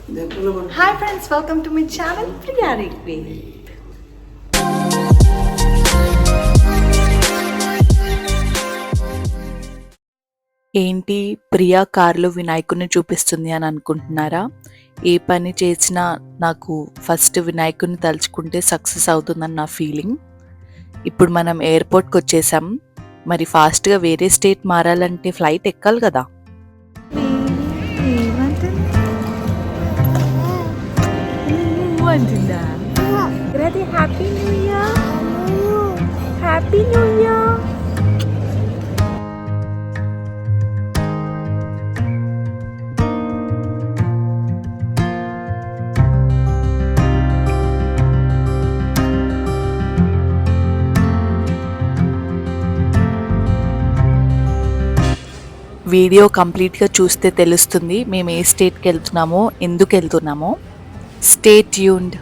Hi friends, welcome to my channel Priya Request. ఏంటి ప్రియా కార్లో వినాయకుడిని చూపిస్తుంది అని అనుకుంటున్నారా? ఏ పని చేసినా నాకు ఫస్ట్ వినాయకుడిని తలుచుకుంటే సక్సెస్ అవుతుందని నా ఫీలింగ్. ఇప్పుడు మనం ఎయిర్పోర్ట్కి వచ్చేసాం. మరి ఫాస్ట్గా వేరే స్టేట్ మారాలంటే ఫ్లైట్ ఎక్కాలి కదా. Happy new year, happy new year. Video కంప్లీట్గా చూస్తే తెలుస్తుంది మేము ఏ స్టేట్కి వెళ్తున్నామో, ఎందుకు వెళ్తున్నామో. Stay tuned.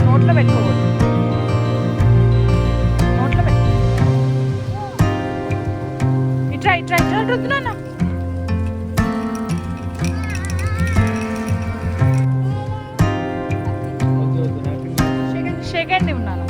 నోట్లో పెట్టుకోవద్దు, నోట్లో పెట్టు. ఇట్రా ఇట్రా ఇట్రా వద్దునా. సెకండ్ ఉన్నాను.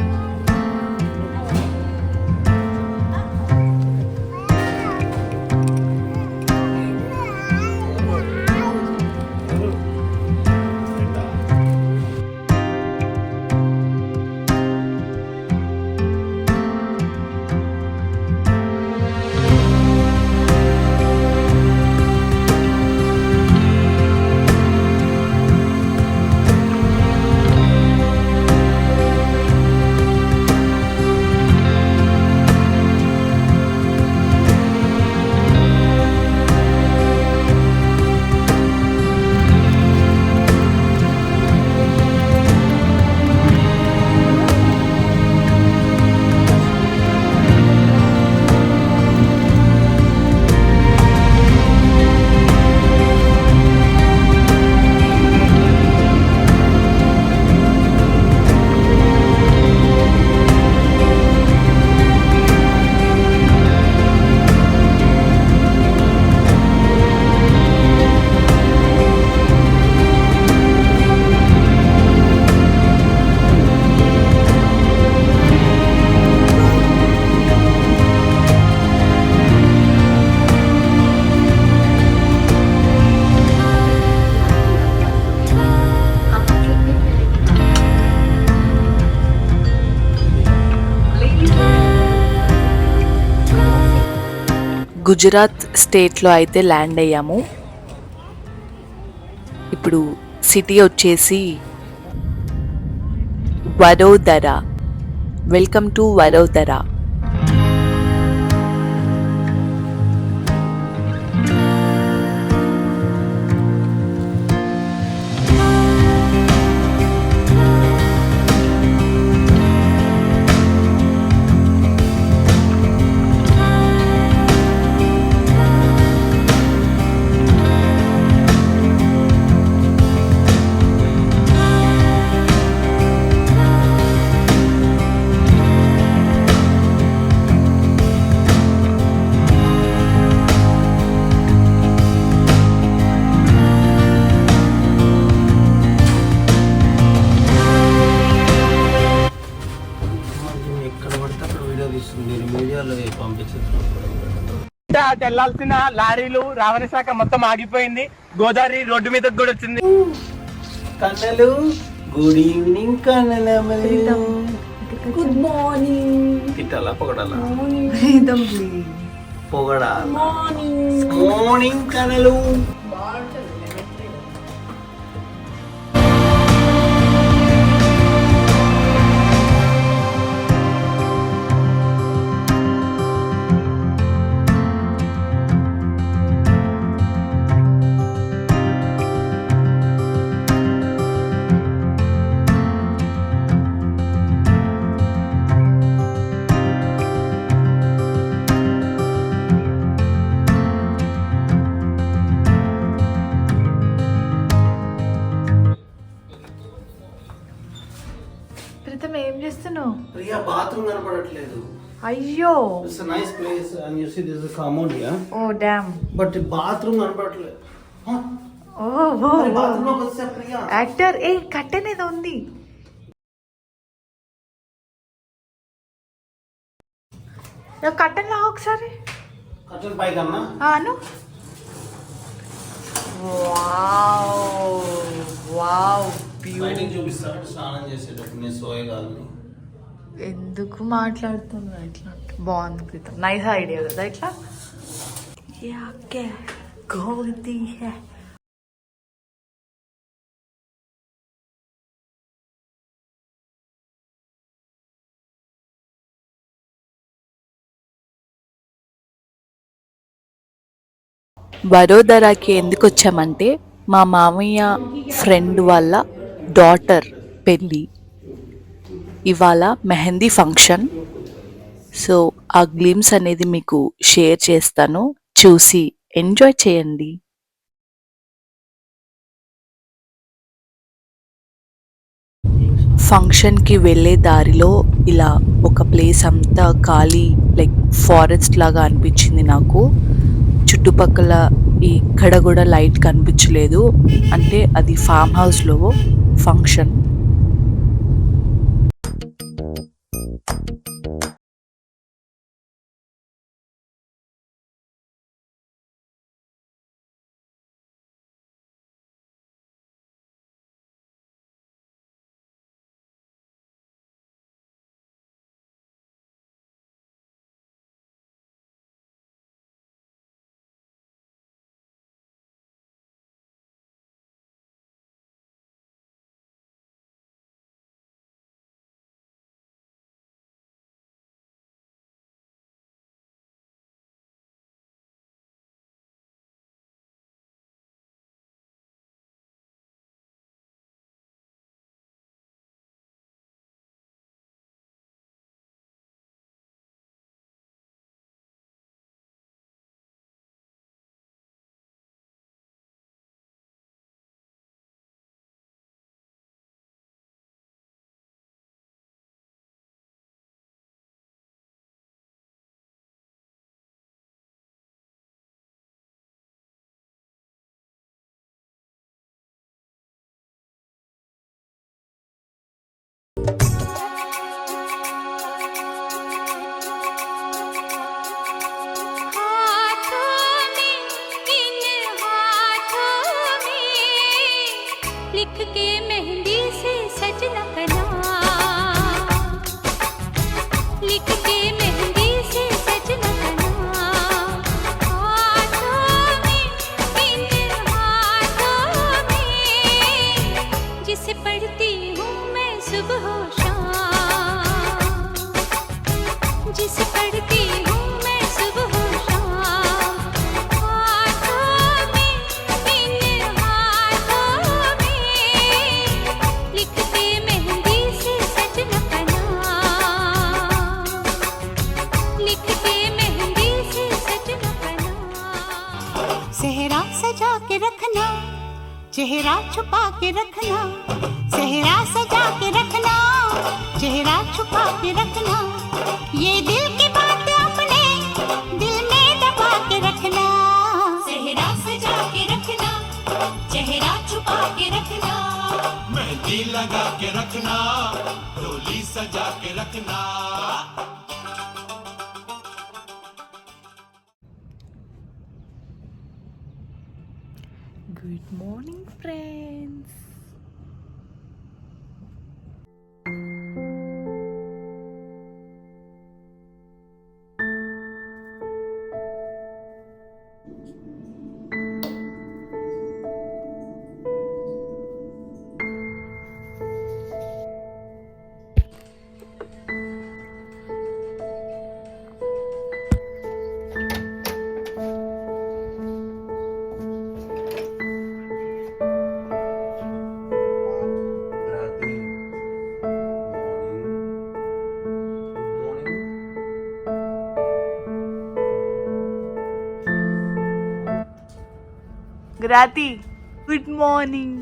గుజరాత్ స్టేట్లో అయితే ల్యాండ్ అయ్యాము. ఇప్పుడు సిటీ వచ్చేసి వడోదర. Welcome to Vadodara. వెళ్లాల్సిన లారీలు రవాణా శాఖ మొత్తం ఆగిపోయింది. గోదావరి రోడ్డు మీద కూడా వచ్చింది. కన్నలు గుడ్ ఈవినింగ్ కన్నలు. Good morning. తిట్టాలా పొగడాలా? మార్నింగ్ పొగడాలా? మార్నింగ్ కన్నలు. ప్రీతం ఏం చేస్తున్నావు? ప్రియా బాత్రూమ్ కనపడట్లేదు. అయ్యో. It's a nice place and you see this is compound here. Oh damn. But bathroom కనపడట్లేదు. ఓ ఓ బాత్రూమ్ లోకి వచ్చా ప్రియా. యాక్టర్ ఏ కట్టెన్ ఏదో ఉంది. కట్టెన్ లా ఒకసారి. కట్టెన్ పై కన్నా. అను. వావ్ వావ్ బయటికి చూపిస్తాడు స్నానం చేసేటప్పుడు నీ సోయగాల్ని. ఎందుకు మాట్లాడుతున్నా ఇట్లా? బాగుంది ప్రీతం, నైస్ ఐడియా కదా ఇట్లా. గోల్దీ హే. వడోదరాకి ఎందుకు వచ్చామంటే మా మామయ్య ఫ్రెండ్ వాళ్ళ డాటర్ పెళ్ళి, ఇవాళ మెహందీ ఫంక్షన్. సో ఆ గ్లిమ్స్ అనేది మీకు షేర్ చేస్తాను, చూసి ఎంజాయ్ చేయండి. ఫంక్షన్కి వెళ్ళే దారిలో ఇలా ఒక ప్లేస్ అంతా ఖాళీ లైక్ ఫారెస్ట్ లాగా అనిపించింది నాకు. చుట్టుపక్కల ఇక్కడ కూడా లైట్ కనిపించలేదు, అంటే అది ఫామ్ హౌస్లో ఫంక్షన్. लिख के मेहंदी से सजना कना, लिख के मेहंदी से सजना कना, हाथों में इन हाथों में जिसे पढ़ती हूँ मैं सुबह शाम, जिसे पढ़ती हूँ मैं सुबह शाम, हाथों में इन हाथों में लिखते मेहंदी से सजना कना, लिखते मेहंदी से सजना कना। सेहरा सजा के रखना, चेहरा छुपा के रखना, सेहरा सजा के रखना, चेहरा छुपा के रखना, ये दिल की बात अपने दिल में दबा के रखना, सेहरा सजा के रखना, चेहरा छुपा के रखना, मेहंदी लगा के रखना, डोली सजा के रखना. Good morning friends. గ్రాతి గుడ్ మార్నింగ్.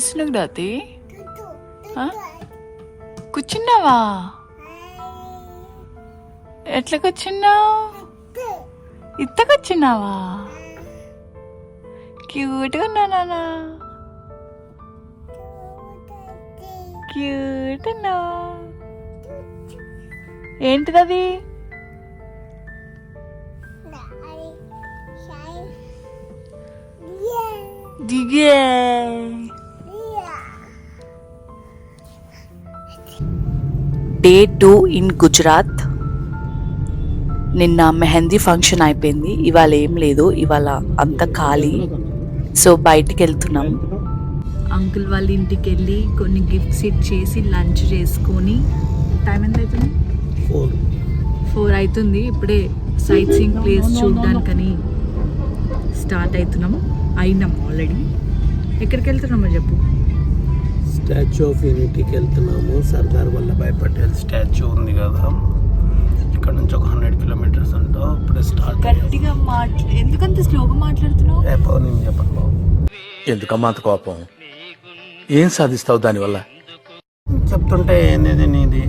చేస్తున్నావు రాతి? కూర్చున్నావా? ఎట్లా కూర్చున్నావు? ఇత్త కూర్చున్నావా? క్యూట్గా ఉన్నా నాన్న, క్యూట్ ఉన్నా. ఏంటిది అది? దిగే. Day 2 in Gujarat. నిన్న మెహందీ ఫంక్షన్ అయిపోయింది, ఇవాళ ఏం లేదు, ఇవాళ అంత ఖాళీ. సో బయటికి వెళ్తున్నాం. అంకుల్ వాళ్ళ ఇంటికి వెళ్ళి కొన్ని గిఫ్ట్స్ ఇచ్చేసి లంచ్ చేసుకొని, టైం ఎంత అవుతుంది? 4 అవుతుంది. ఇప్పుడే సైట్ సీయింగ్ ప్లేస్ చూడడానికని స్టార్ట్ అవుతున్నాం. అయినాం ఆల్రెడీ. ఎక్కడికి వెళ్తున్నామో చెప్పు. స్టాచ్యూ ఆఫ్ యూనిటీకి వెళ్తున్నాము. సర్దార్ వల్లభాయ్ పటేల్ స్టాచ్యూ ఉంది కదా, ఇక్కడ నుంచి ఒక 100 కిలోమీటర్స్ ఉంటాం. ఇప్పుడే స్టార్ట్. గట్టిగా ఎందుకంత స్లోగా మాట్లాడుతున్నావు? నేను చెప్పను బాబు. ఎందుకమ్మా అంత కోపం? ఏం సాధిస్తావు దానివల్ల? చెప్తుంటే ఏంది నీది?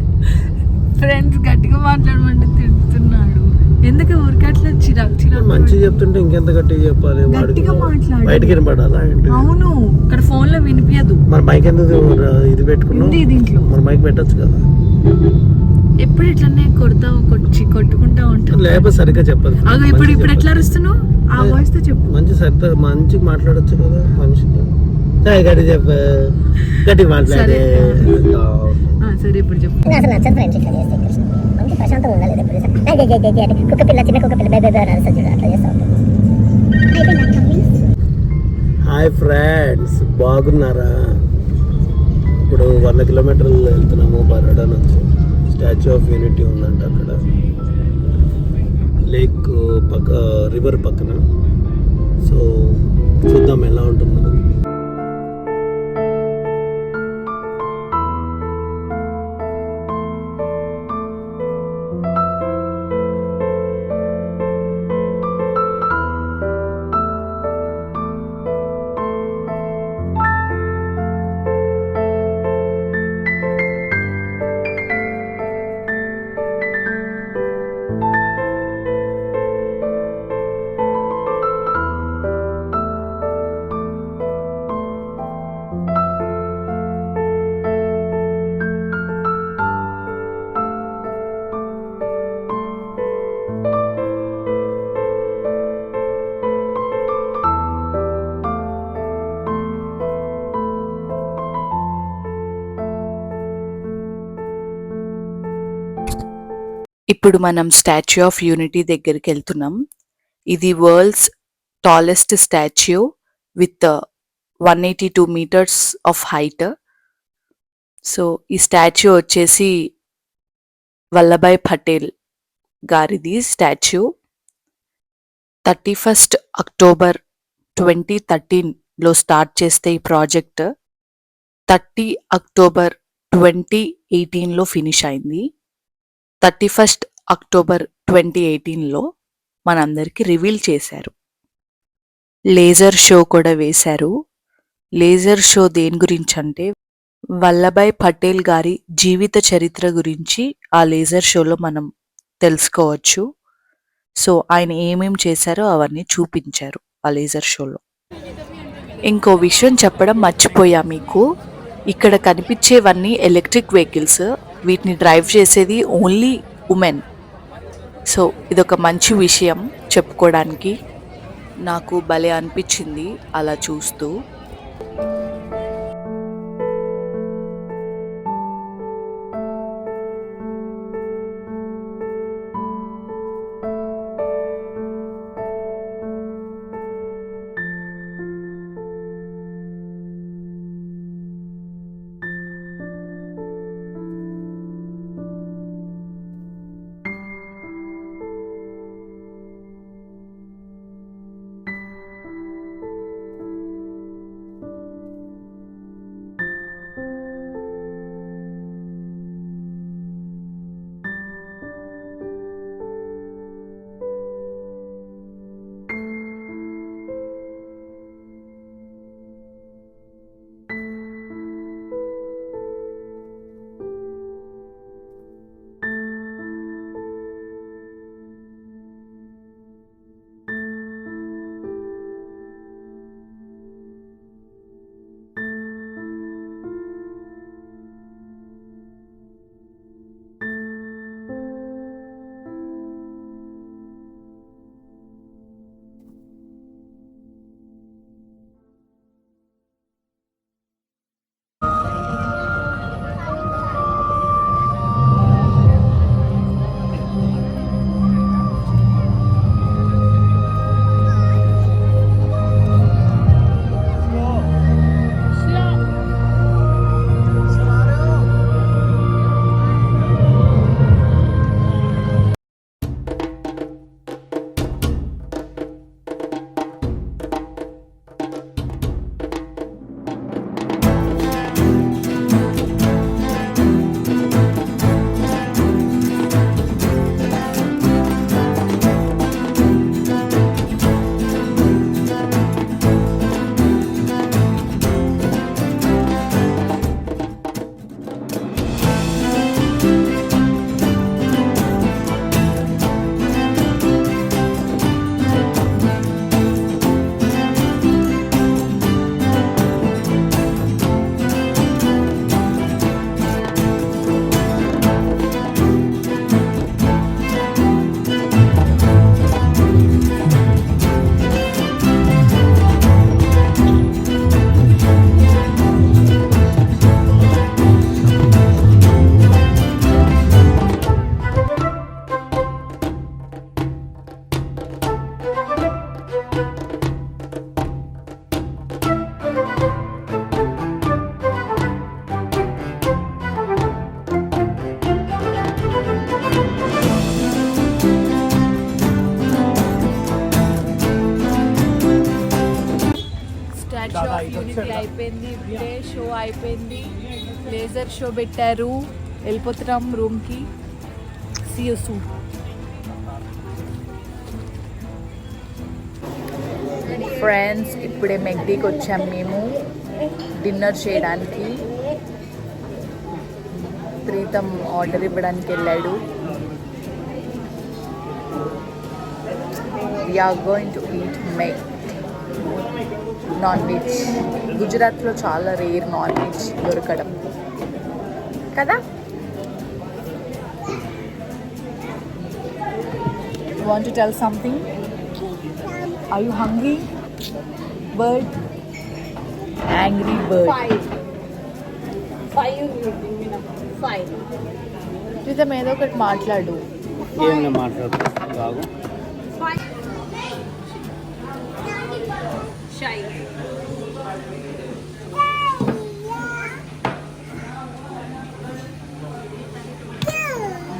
ఫ్రెండ్స్ గట్టిగా మాట్లాడమంటే తిడుతున్నాడు. ఎందుకు ఊరికే అట్లా చిరాకు మంచిగా చెప్తుంటే ఇంకెంత గట్టిగా చెప్పాలి? గట్టిగా మాట్లాడు. బయటకి వినపడాలా ఏంటి? అవును, ఇక్కడ ఫోన్ లో వినిపించదు. మన మైక్ ఎందుకు ఇది పెట్టుకున్నాం? దీంట్లో మన మైక్ పెట్టచ్చు కదా. ఎప్పుడు ఇట్లనే కొట్టుకుంటా ఉంటాం. లేకపోతే సరిగ్గా చెప్పదు. ఇప్పుడు ఎట్లా అరుస్తున్నావు? ఆ వాయిస్ తో చెప్పు. మంచిగా మాట్లాడచ్చు కదా మనిషికి. గట్టి చెప్ప, గట్టి మాట్లాడే. సరే ఇప్పుడు చెప్పు. అసలు నచ్చదు ఫ్రెండ్స్ ఇట్లా చేస్తే. కృష్ణ మనకి ప్రశాంతంగా ఉండాలి. ఎప్పుడు కుక్క పిల్ల చిన్న కుక్క పిల్ల బేబే అట్లా చేస్తా ఉంటాం. హాయ్ ఫ్రెండ్స్, బాగున్నారా? ఇప్పుడు 100 కిలోమీటర్లు వెళ్తున్నాము బరోడా నుంచి. స్టాచ్యూ ఆఫ్ యూనిటీ ఉందంట అక్కడ, లేక్ పక్క, రివర్ పక్కన. సో చూద్దాం ఎలా ఉంటుందో. ఇప్పుడు మనం స్టాచ్యూ ఆఫ్ యూనిటీ దగ్గరికి వెళ్తున్నాం. ఇది world's tallest statue with 182 meters of height. So ఈ స్టాచ్యూ వచ్చేసి వల్లభాయ్ పటేల్ గారిది స్టాచ్యూ. 31st October 2013లో స్టార్ట్ చేస్తే ఈ ప్రాజెక్ట్ 30 October 2018లో ఫినిష్ అయింది. 31st October 2018లో మనందరికి రివీల్ చేశారు. లేజర్ షో కూడా వేశారు. లేజర్ షో దేని గురించి అంటే వల్లభాయ్ పటేల్ గారి జీవిత చరిత్ర గురించి ఆ లేజర్ షోలో మనం తెలుసుకోవచ్చు. సో ఆయన ఏమేం చేశారో అవన్నీ చూపించారు ఆ లేజర్ షోలో. ఇంకో విషయం చెప్పడం మర్చిపోయా మీకు. ఇక్కడ కనిపించేవన్నీ ఎలక్ట్రిక్ వెహికల్స్. వీటిని డ్రైవ్ చేసేది ఓన్లీ ఉమెన్. సో ఇదొక మంచి విషయం చెప్పుకోవడానికి. నాకు భలే అనిపించింది అలా చూస్తూ. ఆఫ్ యూనిటీ అయిపోయింది, ఇప్పుడే షో అయిపోయింది, లేజర్ షో పెట్టారు, వెళ్ళిపోతున్నాం రూమ్కి. See you soon. ఫ్రెండ్స్, ఇప్పుడే మెగ్డీకి వచ్చాం మేము డిన్నర్ చేయడానికి. ప్రీతం ఆర్డర్ ఇవ్వడానికి వెళ్ళాడు. We are going to eat meat, non veg. గుజరాత్లో చాలా రేర్ నాన్ వెజ్ దొరకడం కదా. You want to tell something? Are you hungry? Bird? Angry bird. Five. Pritam ఏదో ఒకటి మాట్లాడు. ఏమైనా మాట్లాడుతున్నావు?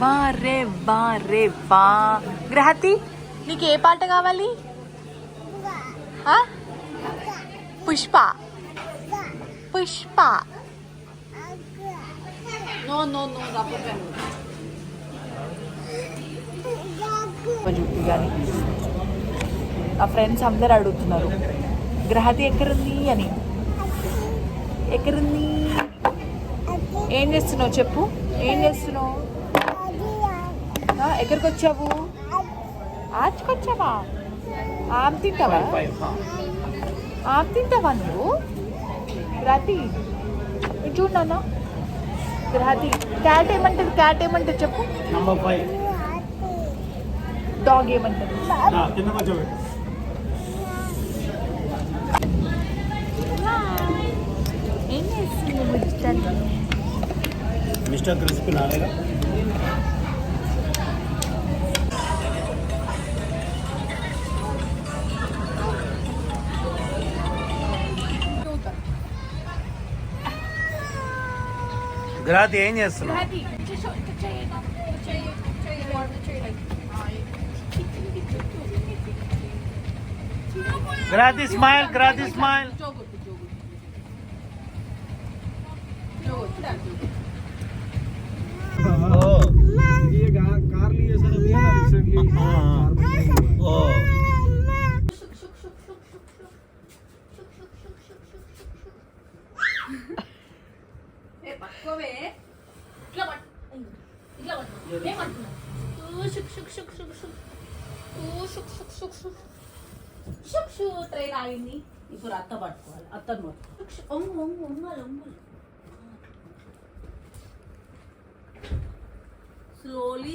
బారే బారే బా. గ్రహతి, నీకు ఏ పాట కావాలి? పుష్ప. పుష్ప. కానీ నా ఫ్రెండ్స్ అందరు అడుగుతున్నారు గ్రహతి ఎక్కడుంది అని. ఎక్కడుంది? ఏం చేస్తున్నావు చెప్పు, ఏం చేస్తున్నావు? ఎక్కడికి వచ్చావు? ఆచుకొచ్చావా? ఆమె తింటావా? ఆమె తింటావా నువ్వు? గ్రహతి చూడు నాన్న. గ్రహతి, క్యాట్ ఏమంటది? క్యాట్ ఏమంటది చెప్పు. నంబర్ 5. డాగ్ ఏమంటది? ఏం చేస్తుంది మిస్టర్ క్రిస్పీ నాలేగా. గ్రాతి ఏం చేస్తున్నావు? గ్రాతి స్మైల్, గ్రాతి స్మైల్. ట్రైన్ ఆగింది. ఇప్పుడు అత్త పట్టుకోవాలి. అత్తను స్లోలీ